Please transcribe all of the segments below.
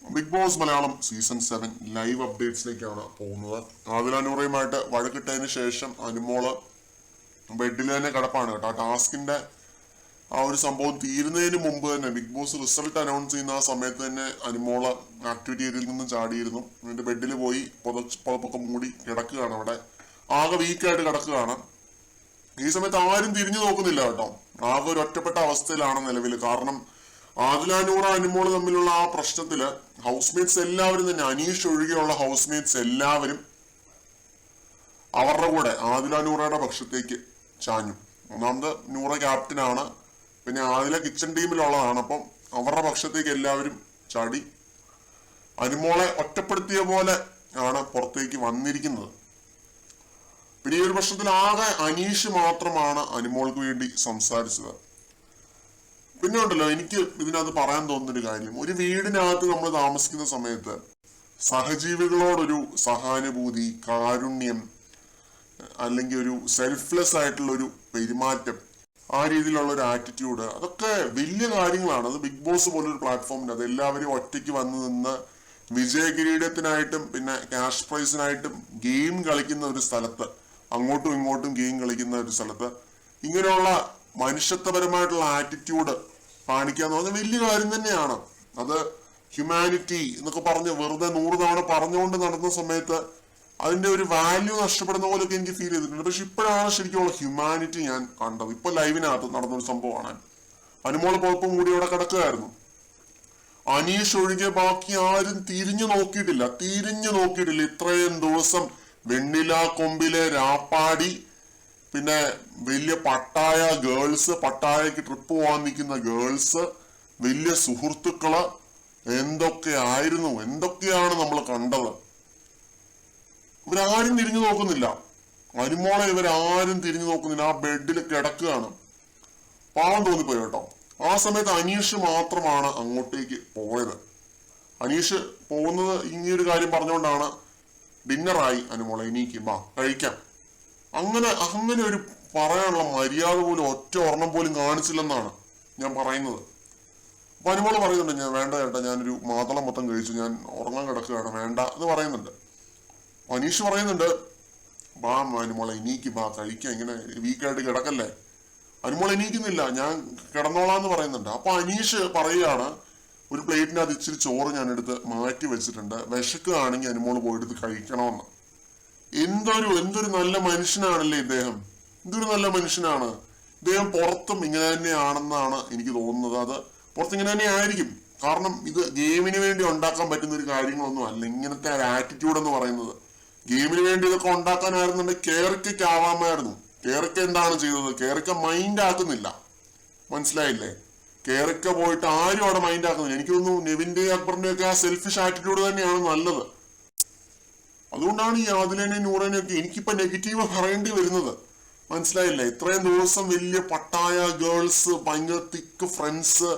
Big Boss Malayalam season 7 live അപ്ഡേറ്റ്സിലേക്കാണ് പോകുന്നത്. ആദില നൂറയുമായിട്ട് വഴക്കിട്ടതിന് ശേഷം അനുമോള് ബെഡിൽ തന്നെ കിടപ്പാണ് കേട്ടോ. ആ ടാസ്കിന്റെ ആ ഒരു സംഭവം തീരുന്നതിന് മുമ്പ് തന്നെ ബിഗ് ബോസ് റിസൾട്ട് അനൗൺസ് ചെയ്യുന്ന ആ സമയത്ത് തന്നെ അനുമോള് ആക്ടിവിറ്റി ഏരിയയിൽ നിന്നും ചാടിയിരുന്നു. എന്നിട്ട് ബെഡിൽ പോയി പുതപ്പൊക്കെ മൂടി കിടക്കുകയാണ്. അവിടെ ആകെ വീക്കായിട്ട് കിടക്കുകയാണ്. ഈ സമയത്ത് ആരും തിരിഞ്ഞു നോക്കുന്നില്ല കേട്ടോ. ആകെ ഒരു ഒറ്റപ്പെട്ട അവസ്ഥയിലാണ് നിലവിൽ. കാരണം ആദില നൂറ അനുമോള് തമ്മിലുള്ള ആ പ്രശ്നത്തില് ഹൗസ്മേറ്റ്സ് എല്ലാവരും തന്നെ, അനീഷ് ഒഴികെയുള്ള ഹൗസ്മേറ്റ്സ് എല്ലാവരും അവരുടെ കൂടെ ആദില നൂറയുടെ പക്ഷത്തേക്ക് ചാഞ്ഞു. ഒന്നാമത് നൂറ ക്യാപ്റ്റനാണ്, പിന്നെ ആദില കിച്ചൺ ടീമിലുള്ളതാണ്. അപ്പം അവരുടെ പക്ഷത്തേക്ക് എല്ലാവരും ചാടി. അനുമോളെ ഒറ്റപ്പെടുത്തിയ പോലെ ആണ് പുറത്തേക്ക് വന്നിരിക്കുന്നത്. പിന്നെ ഈ ഒരു പ്രശ്നത്തിൽ ആകെ അനീഷ് മാത്രമാണ് അനുമോൾക്ക് വേണ്ടി സംസാരിച്ചത്. പിന്നെ ഉണ്ടല്ലോ, എനിക്ക് ഇതിനകത്ത് പറയാൻ തോന്നുന്നൊരു കാര്യം, ഒരു വീടിനകത്ത് നമ്മൾ താമസിക്കുന്ന സമയത്ത് സഹജീവികളോടൊരു സഹാനുഭൂതി, കാരുണ്യം, അല്ലെങ്കിൽ ഒരു സെൽഫ്ലെസ് ആയിട്ടുള്ള ഒരു പെരുമാറ്റം, ആ രീതിയിലുള്ള ഒരു ആറ്റിറ്റ്യൂഡ്, അതൊക്കെ വലിയ കാര്യങ്ങളാണ്. അത് ബിഗ് ബോസ് പോലൊരു പ്ലാറ്റ്ഫോമിൽ അത് എല്ലാവരും ഒറ്റയ്ക്ക് വന്ന് നിന്ന് വിജയകിരീടത്തിനായിട്ടും പിന്നെ ക്യാഷ് പ്രൈസിനായിട്ടും ഗെയിം കളിക്കുന്ന ഒരു സ്ഥലത്ത്, അങ്ങോട്ടും ഇങ്ങോട്ടും ഗെയിം കളിക്കുന്ന ഒരു സ്ഥലത്ത് ഇങ്ങനെയുള്ള മനുഷ്യത്വപരമായിട്ടുള്ള ആറ്റിറ്റ്യൂഡ് കാണിക്കാന്ന് പറഞ്ഞാൽ വലിയ കാര്യം തന്നെയാണ്. അത് ഹ്യൂമാനിറ്റി എന്നൊക്കെ പറഞ്ഞ് വെറുതെ 100 തവണ പറഞ്ഞുകൊണ്ട് നടന്ന സമയത്ത് അതിന്റെ ഒരു വാല്യൂ നഷ്ടപ്പെടുന്ന പോലെയൊക്കെ എനിക്ക് ഫീൽ ചെയ്തിട്ടുണ്ട്. പക്ഷെ ഇപ്പോഴാണ് ശരിക്കുള്ള ഹ്യൂമാനിറ്റി ഞാൻ കണ്ടത്. ഇപ്പൊ ലൈവിനകത്ത് നടന്നൊരു സംഭവമാണ്. അനുമോള് പുറത്തും കൂടി അവിടെ കിടക്കുകയായിരുന്നു. അനീഷ് ഒഴികെ ബാക്കി ആരും തിരിഞ്ഞു നോക്കിയിട്ടില്ല. ഇത്രയും ദിവസം വെണ്ണില കൊമ്പിലെ രാപ്പാടി, പിന്നെ വലിയ പട്ടായ ഗേൾസ്, പട്ടായക്ക് ട്രിപ്പ് പോകാൻ നിൽക്കുന്ന ഗേൾസ്, വലിയ സുഹൃത്തുക്കള്, എന്തൊക്കെയാണ് നമ്മൾ കണ്ടത്. ഇവരാരും തിരിഞ്ഞു നോക്കുന്നില്ല. അനുമോളെ ഇവരാരും തിരിഞ്ഞു നോക്കുന്നില്ല. ആ ബെഡിൽ കിടക്കുകയാണ്. പാവം തോന്നിപ്പോയി കേട്ടോ. ആ സമയത്ത് അനീഷ് മാത്രമാണ് അങ്ങോട്ടേക്ക് പോയത്. അനീഷ് പോകുന്നത് ഇങ്ങനൊരു കാര്യം പറഞ്ഞുകൊണ്ടാണ്, ഡിന്നറായി അനുമോളെ, എനിക്ക് ബാ കഴിക്കാം. അങ്ങനെ ഒരു പറയാനുള്ള മര്യാദ പോലും ഒറ്റ ഒരെണ്ണം പോലും കാണിച്ചില്ലെന്നാണ് ഞാൻ പറയുന്നത്. അപ്പൊ അനുമോള് പറയുന്നുണ്ട്, ഞാൻ വേണ്ട ചേട്ടാ, ഞാനൊരു മാതളം മൊത്തം കഴിച്ചു, ഞാൻ ഉറങ്ങാൻ കിടക്കുകയാണ്, വേണ്ട എന്ന് പറയുന്നുണ്ട്. അനീഷ് പറയുന്നുണ്ട്, ബാ അനുമോളെ എണീക്ക്, ബാ കഴിക്കാം, ഇങ്ങനെ വീക്കായിട്ട് കിടക്കല്ലേ. അനുമോൾ എണീക്കുന്നില്ല, ഞാൻ കിടന്നോളാന്ന് പറയുന്നുണ്ട്. അപ്പൊ അനീഷ് പറയുകയാണ്, ഒരു പ്ലേറ്റിനകത്ത് ഇച്ചിരി ചോറ് ഞാൻ എടുത്ത് മാറ്റി വെച്ചിട്ടുണ്ട്, വിശക്കുകയാണെങ്കിൽ അനുമോള് പോയിട്ട് കഴിക്കണമെന്ന്. എന്തൊരു നല്ല മനുഷ്യനാണല്ലേ ഇദ്ദേഹം. എന്തൊരു നല്ല മനുഷ്യനാണ് ഇദ്ദേഹം. പുറത്തും ഇങ്ങനെ തന്നെയാണെന്നാണ് എനിക്ക് തോന്നുന്നത്. അത് പുറത്ത് ഇങ്ങനെ തന്നെ ആയിരിക്കും. കാരണം ഇത് ഗെയിമിന് വേണ്ടി ഉണ്ടാക്കാൻ പറ്റുന്ന ഒരു കാര്യങ്ങളൊന്നും അല്ല ഇങ്ങനത്തെ ഒരു ആറ്റിറ്റ്യൂഡ് എന്ന് പറയുന്നത്. ഗെയിമിന് വേണ്ടി ഇതൊക്കെ ഉണ്ടാക്കാനായിരുന്നുണ്ടെങ്കിൽ കേറിക്ക് ആവാമായിരുന്നു. കേറിക്ക എന്താണ് ചെയ്തത്? കേറിക്ക മൈൻഡ് ആക്കുന്നില്ല, മനസ്സിലായില്ലേ? കേറിക്ക പോയിട്ട് ആരും അവിടെ മൈൻഡ് ആക്കുന്നില്ല. എനിക്ക് തോന്നുന്നു നെവിന്റെ അക്ബറിന്റെ ഒക്കെ ആ സെൽഫിഷ് ആറ്റിറ്റ്യൂഡ് തന്നെയാണ് നല്ലത്. അതുകൊണ്ടാണ് ഈ ആദിലേനെയും നൂറേനെയും ഒക്കെ എനിക്കിപ്പോ നെഗറ്റീവ് പറയേണ്ടി വരുന്നത്, മനസ്സിലായില്ലേ? ഇത്രയും ദിവസം വലിയ പട്ടായ ഗേൾസ്, ഭയങ്കര തിക്ക് ഫ്രണ്ട്സ്,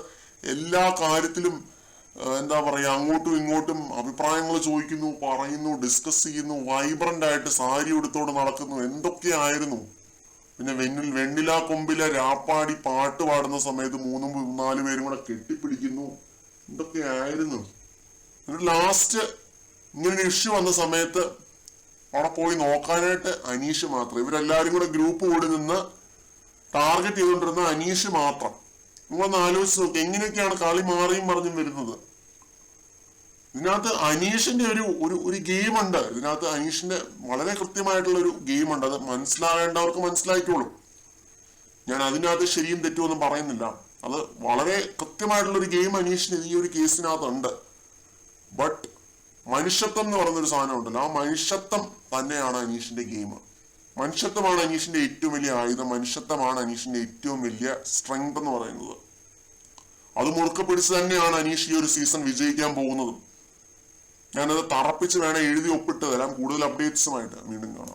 എല്ലാ കാര്യത്തിലും എന്താ പറയാ, അങ്ങോട്ടും ഇങ്ങോട്ടും അഭിപ്രായങ്ങൾ ചോദിക്കുന്നു, പറയുന്നു, ഡിസ്കസ് ചെയ്യുന്നു, വൈബ്രന്റ് ആയിട്ട് സാരി ഉടുത്തോട് നടക്കുന്നു, എന്തൊക്കെയായിരുന്നു. പിന്നെ വെണ്ണില കൊമ്പിലെ രാപ്പാടി പാട്ട് പാടുന്ന സമയത്ത് 3-4 പേരും കൂടെ കെട്ടിപ്പിടിക്കുന്നു, എന്തൊക്കെയായിരുന്നു. എന്നിട്ട് ലാസ്റ്റ് ഇങ്ങനൊരു ഇഷ്യൂ വന്ന സമയത്ത് അവിടെ പോയി നോക്കാനായിട്ട് അനീഷ് മാത്രം. ഇവരെല്ലാരും കൂടെ ഗ്രൂപ്പ് കൂടി നിന്ന് ടാർഗറ്റ് ചെയ്തുകൊണ്ടിരുന്ന അനീഷ് മാത്രം. നിങ്ങളൊന്ന് ആലോചിച്ച് നോക്കി എങ്ങനെയൊക്കെയാണ് കളി മാറിയും പറഞ്ഞും വരുന്നത്. ഇതിനകത്ത് അനീഷിന്റെ ഒരു ഗെയിമുണ്ട്. ഇതിനകത്ത് അനീഷിന്റെ വളരെ കൃത്യമായിട്ടുള്ള ഒരു ഗെയിമുണ്ട്. അത് മനസ്സിലാവേണ്ടവർക്ക് മനസ്സിലാക്കിക്കോളും. ഞാൻ അതിനകത്ത് ശരിയും തെറ്റുമൊന്നും പറയുന്നില്ല. അത് വളരെ കൃത്യമായിട്ടുള്ള ഒരു ഗെയിം അനീഷിന് ഈ ഒരു കേസിനകത്തുണ്ട്. ബട്ട് മനുഷ്യത്വം എന്ന് പറയുന്നൊരു സാധനം ഉണ്ടല്ലോ, ആ മനുഷ്യത്വം തന്നെയാണ് അനീഷിന്റെ ഗെയിം. മനുഷ്യത്വമാണ് അനീഷിന്റെ ഏറ്റവും വലിയ ആയുധം. മനുഷ്യത്വമാണ് അനീഷിന്റെ ഏറ്റവും വലിയ സ്ട്രെങ്ത് എന്ന് പറയുന്നത്. അത് മുറുക്കെ പിടിച്ച് തന്നെയാണ് അനീഷ് ഈ ഒരു സീസൺ വിജയിക്കാൻ പോകുന്നതും. ഞാനത് തറപ്പിച്ച് വേണം എഴുതി ഒപ്പിട്ട് തരാം. കൂടുതൽ അപ്ഡേറ്റ്സുമായിട്ട് വീണ്ടും കാണാം.